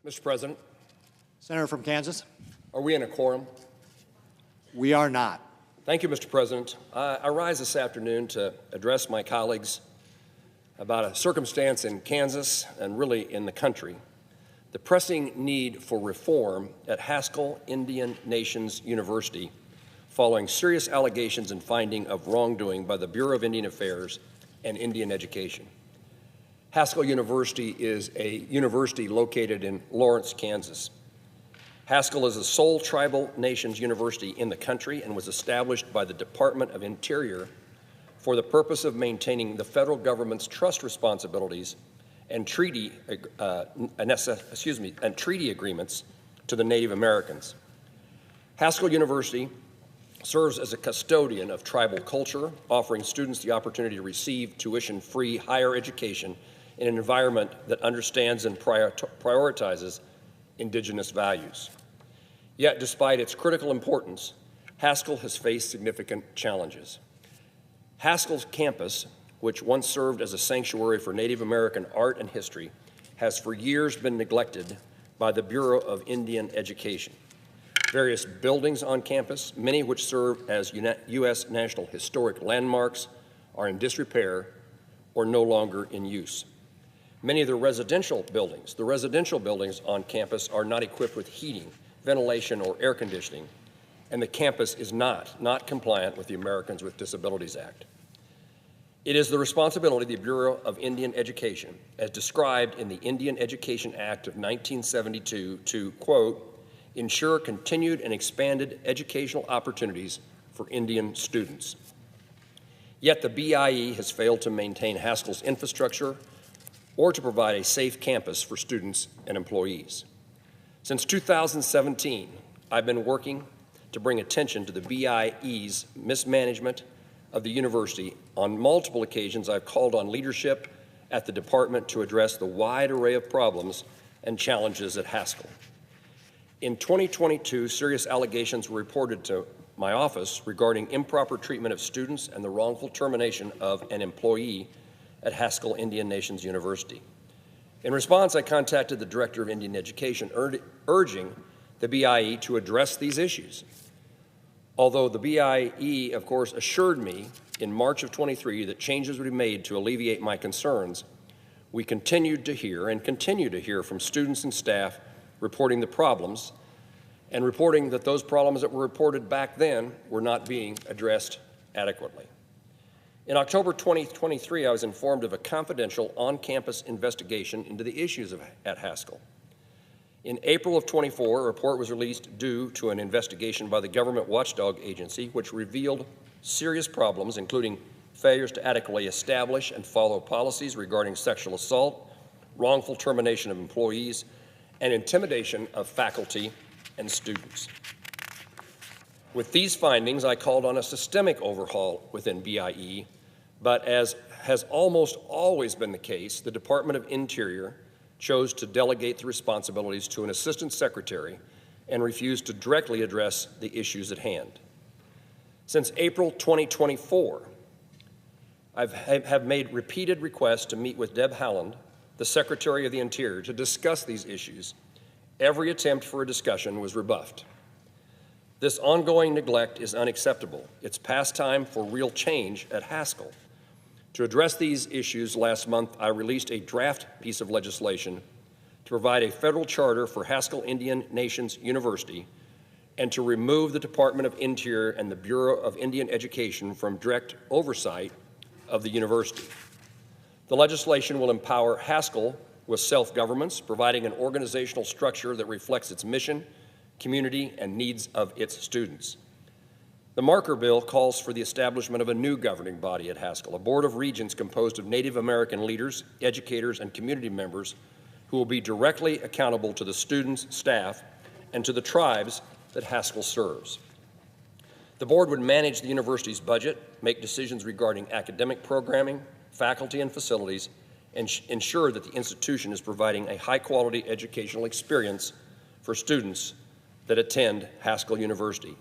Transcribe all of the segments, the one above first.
Mr. President, Senator from Kansas. are we in a quorum? We are not. Thank you, Mr. President. I rise this afternoon to address my colleagues about a circumstance in Kansas and really in the country, the pressing need for reform at Haskell Indian Nations University following serious allegations and finding of wrongdoing by the Bureau of Indian Affairs and Indian Education. Haskell University is a university located in Lawrence, Kansas. Haskell is the sole tribal nations university in the country and was established by the Department of Interior for the purpose of maintaining the federal government's trust responsibilities and treaty agreements to the Native Americans. Haskell University serves as a custodian of tribal culture, offering students the opportunity to receive tuition-free higher education in an environment that understands and prioritizes indigenous values. Yet, despite its critical importance, Haskell has faced significant challenges. Haskell's campus, which once served as a sanctuary for Native American art and history, has for years been neglected by the Bureau of Indian Education. Various buildings on campus, many which serve as U.S. National Historic Landmarks, are in disrepair or no longer in use. Many of the residential buildings on campus are not equipped with heating, ventilation, or air conditioning, and the campus is not compliant with the Americans with Disabilities Act. It is the responsibility of the Bureau of Indian Education, as described in the Indian Education Act of 1972, to, quote, ensure continued and expanded educational opportunities for Indian students. Yet the BIE has failed to maintain Haskell's infrastructure or to provide a safe campus for students and employees. Since 2017, I've been working to bring attention to the BIE's mismanagement of the university. On multiple occasions, I've called on leadership at the department to address the wide array of problems and challenges at Haskell. In 2022, serious allegations were reported to my office regarding improper treatment of students and the wrongful termination of an employee at Haskell Indian Nations University. In response, I contacted the Director of Indian Education, urging the BIE to address these issues. Although the BIE, of course, assured me in March of 23 that changes would be made to alleviate my concerns, we continued to hear and continue to hear from students and staff reporting the problems and reporting that those problems that were reported back then were not being addressed adequately. In October 2023, I was informed of a confidential on-campus investigation into the issues at Haskell. In April of 24, a report was released due to an investigation by the government watchdog agency, which revealed serious problems, including failures to adequately establish and follow policies regarding sexual assault, wrongful termination of employees, and intimidation of faculty and students. With these findings, I called on a systemic overhaul within BIE, but as has almost always been the case, the Department of Interior chose to delegate the responsibilities to an assistant secretary and refused to directly address the issues at hand. Since April 2024, I have made repeated requests to meet with Deb Haaland, the Secretary of the Interior, to discuss these issues. Every attempt for a discussion was rebuffed. This ongoing neglect is unacceptable. It's past time for real change at Haskell. To address these issues, last month I released a draft piece of legislation to provide a federal charter for Haskell Indian Nations University and to remove the Department of Interior and the Bureau of Indian Education from direct oversight of the university. The legislation will empower Haskell with self-governance, providing an organizational structure that reflects its mission, community, and needs of its students. The marker bill calls for the establishment of a new governing body at Haskell, a board of regents composed of Native American leaders, educators, and community members who will be directly accountable to the students, staff, and to the tribes that Haskell serves. The board would manage the university's budget, make decisions regarding academic programming, faculty, and facilities, and ensure that the institution is providing a high-quality educational experience for students that attend Haskell University,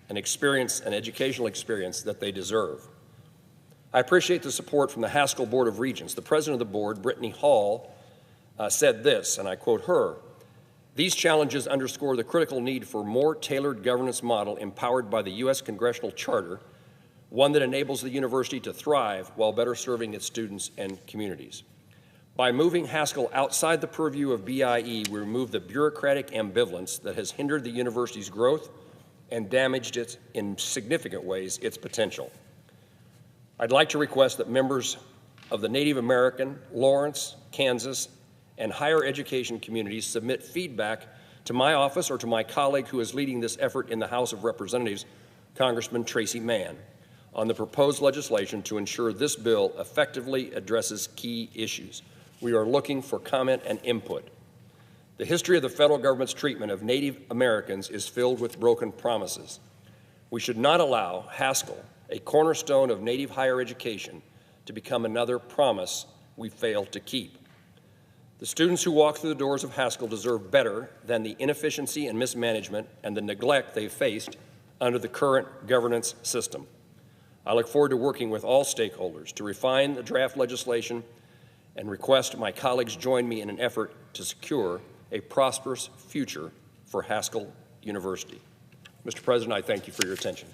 an educational experience that they deserve. I appreciate the support from the Haskell Board of Regents. The president of the board, Brittany Hall, said this, and I quote her, These challenges underscore the critical need for a more tailored governance model empowered by the U.S. Congressional Charter, one that enables the university to thrive while better serving its students and communities. By moving Haskell outside the purview of BIE, we remove the bureaucratic ambivalence that has hindered the university's growth and damaged it in significant ways its potential. I'd like to request that members of the Native American, Lawrence, Kansas, and higher education communities submit feedback to my office or to my colleague who is leading this effort in the House of Representatives, Congressman Tracy Mann, on the proposed legislation to ensure this bill effectively addresses key issues. We are looking for comment and input. The history of the federal government's treatment of Native Americans is filled with broken promises. We should not allow Haskell, a cornerstone of Native higher education, to become another promise we failed to keep. The students who walk through the doors of Haskell deserve better than the inefficiency and mismanagement and the neglect they've faced under the current governance system. I look forward to working with all stakeholders to refine the draft legislation and request my colleagues join me in an effort to secure a prosperous future for Haskell University. Mr. President, I thank you for your attention.